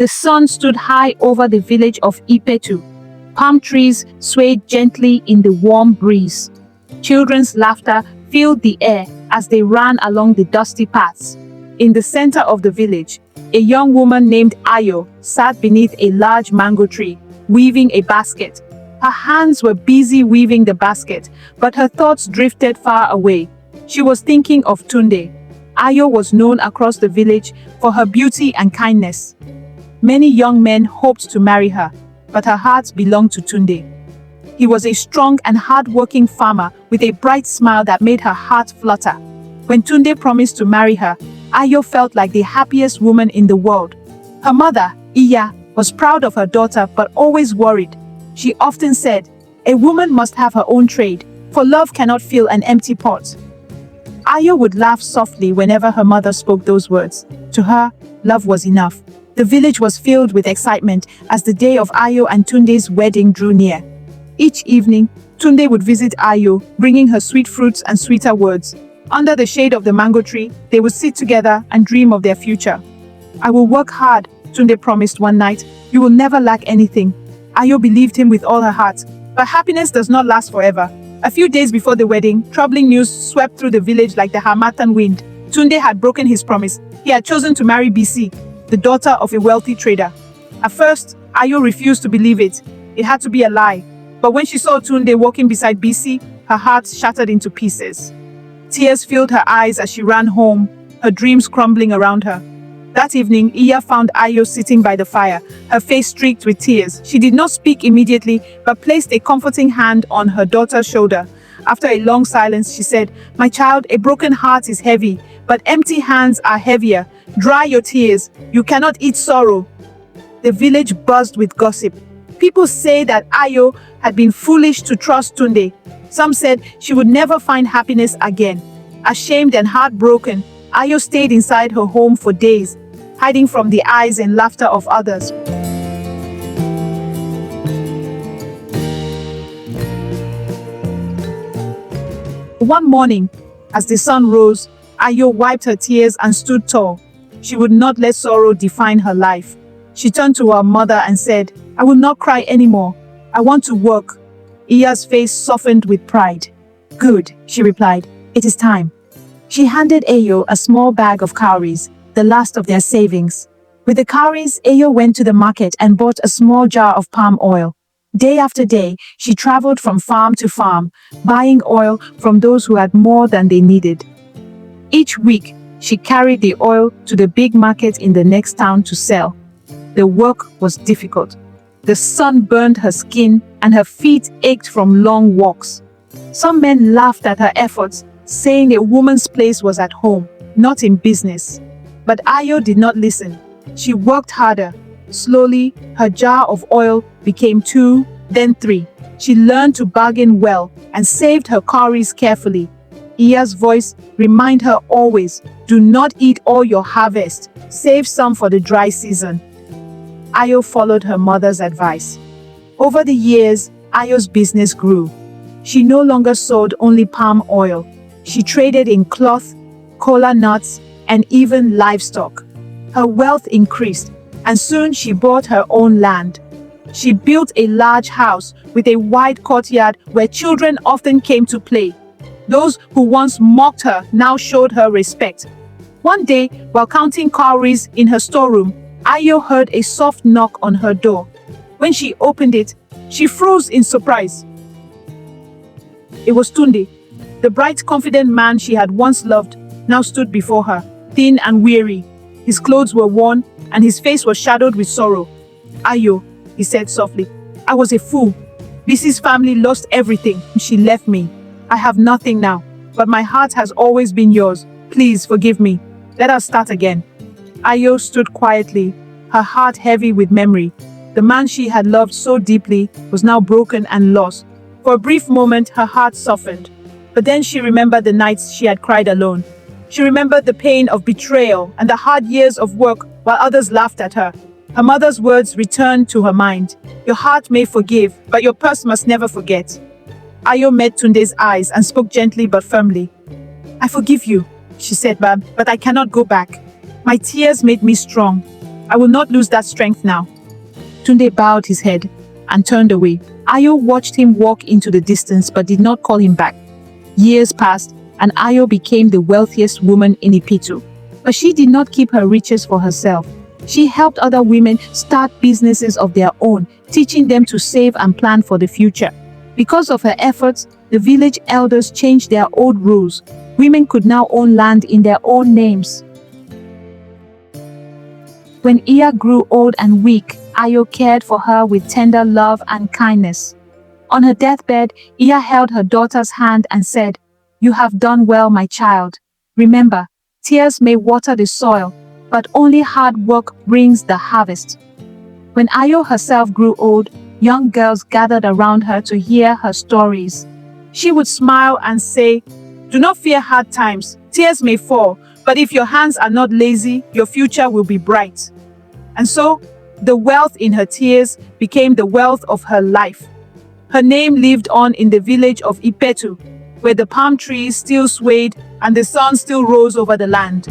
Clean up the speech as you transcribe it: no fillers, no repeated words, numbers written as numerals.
The sun stood high over the village of Ipetu. Palm trees swayed gently in the warm breeze. Children's laughter filled the air as they ran along the dusty paths. In the center of the village, a young woman named Ayo sat beneath a large mango tree, weaving a basket. Her hands were busy weaving the basket, but her thoughts drifted far away. She was thinking of Tunde. Ayo was known across the village for her beauty and kindness. Many young men hoped to marry her, but her heart belonged to Tunde. He was a strong and hard-working farmer with a bright smile that made her heart flutter. When Tunde promised to marry her, Ayo felt like the happiest woman in the world. Her mother, Iya, was proud of her daughter but always worried. She often said, "A woman must have her own trade, for love cannot fill an empty pot." Ayo would laugh softly whenever her mother spoke those words. To her, love was enough. The village was filled with excitement as the day of Ayo and Tunde's wedding drew near. Each evening, Tunde would visit Ayo, bringing her sweet fruits and sweeter words. Under the shade of the mango tree, they would sit together and dream of their future. "I will work hard," Tunde promised one night. "You will never lack anything." Ayo believed him with all her heart. But happiness does not last forever. A few days before the wedding, troubling news swept through the village like the Harmattan wind. Tunde had broken his promise. He had chosen to marry BC, the daughter of a wealthy trader. At first, Ayo refused to believe it. It had to be a lie. But when she saw Tunde walking beside BC, her heart shattered into pieces. Tears filled her eyes as she ran home, her dreams crumbling around her. That evening, Iya found Ayo sitting by the fire, her face streaked with tears. She did not speak immediately, but placed a comforting hand on her daughter's shoulder. After a long silence, she said, "My child, a broken heart is heavy, but empty hands are heavier. Dry your tears. You cannot eat sorrow." The village buzzed with gossip. People say that Ayo had been foolish to trust Tunde. Some said she would never find happiness again. Ashamed and heartbroken, Ayo stayed inside her home for days, hiding from the eyes and laughter of others. One morning, as the sun rose, Ayo wiped her tears and stood tall. She would not let sorrow define her life. She turned to her mother and said, "I will not cry anymore. I want to work." Iya's face softened with pride. "Good," she replied. "It is time." She handed Ayo a small bag of cowries, the last of their savings. With the cowries, Ayo went to the market and bought a small jar of palm oil. Day after day, she traveled from farm to farm, buying oil from those who had more than they needed. Each week, she carried the oil to the big market in the next town to sell. The work was difficult. The sun burned her skin and her feet ached from long walks. Some men laughed at her efforts, saying a woman's place was at home, not in business. But Ayo did not listen. She worked harder. Slowly, her jar of oil became 2, then 3. She learned to bargain well and saved her cowries carefully. Iya's voice reminded her always, "Do not eat all your harvest. Save some for the dry season." Ayo followed her mother's advice. Over the years, Ayo's business grew. She no longer sold only palm oil. She traded in cloth, cola nuts, and even livestock. Her wealth increased, and soon she bought her own land. She built a large house with a wide courtyard where children often came to play. Those who once mocked her now showed her respect. One day, while counting cowries in her storeroom, Ayo heard a soft knock on her door. When she opened it, she froze in surprise. It was Tunde. The bright, confident man she had once loved now stood before her, thin and weary. His clothes were worn, and his face was shadowed with sorrow. "Ayo," he said softly, "I was a fool. BC's family lost everything. She left me. I have nothing now, but my heart has always been yours. Please forgive me. Let us start again." Ayo stood quietly, her heart heavy with memory. The man she had loved so deeply was now broken and lost. For a brief moment, her heart softened. But then she remembered the nights she had cried alone. She remembered the pain of betrayal and the hard years of work while others laughed at her. Her mother's words returned to her mind. "Your heart may forgive, but your purse must never forget." Ayo met Tunde's eyes and spoke gently but firmly. "I forgive you," she said, but I cannot go back. My tears made me strong. I will not lose that strength now. Tunde bowed his head and turned away. Ayo watched him walk into the distance but did not call him back. Years passed and Ayo became the wealthiest woman in Ipetu. But she did not keep her riches for herself. She helped other women start businesses of their own, teaching them to save and plan for the future. Because of her efforts, the village elders changed their old rules. Women could now own land in their own names. When Iya grew old and weak, Ayo cared for her with tender love and kindness. On her deathbed, Iya held her daughter's hand and said, "You have done well, my child. Remember, tears may water the soil, but only hard work brings the harvest." When Ayo herself grew old, young girls gathered around her to hear her stories. She would smile and say, "Do not fear hard times. Tears may fall, but if your hands are not lazy, your future will be bright." And so, the wealth in her tears became the wealth of her life. Her name lived on in the village of Ipetu, where the palm trees still swayed and the sun still rose over the land.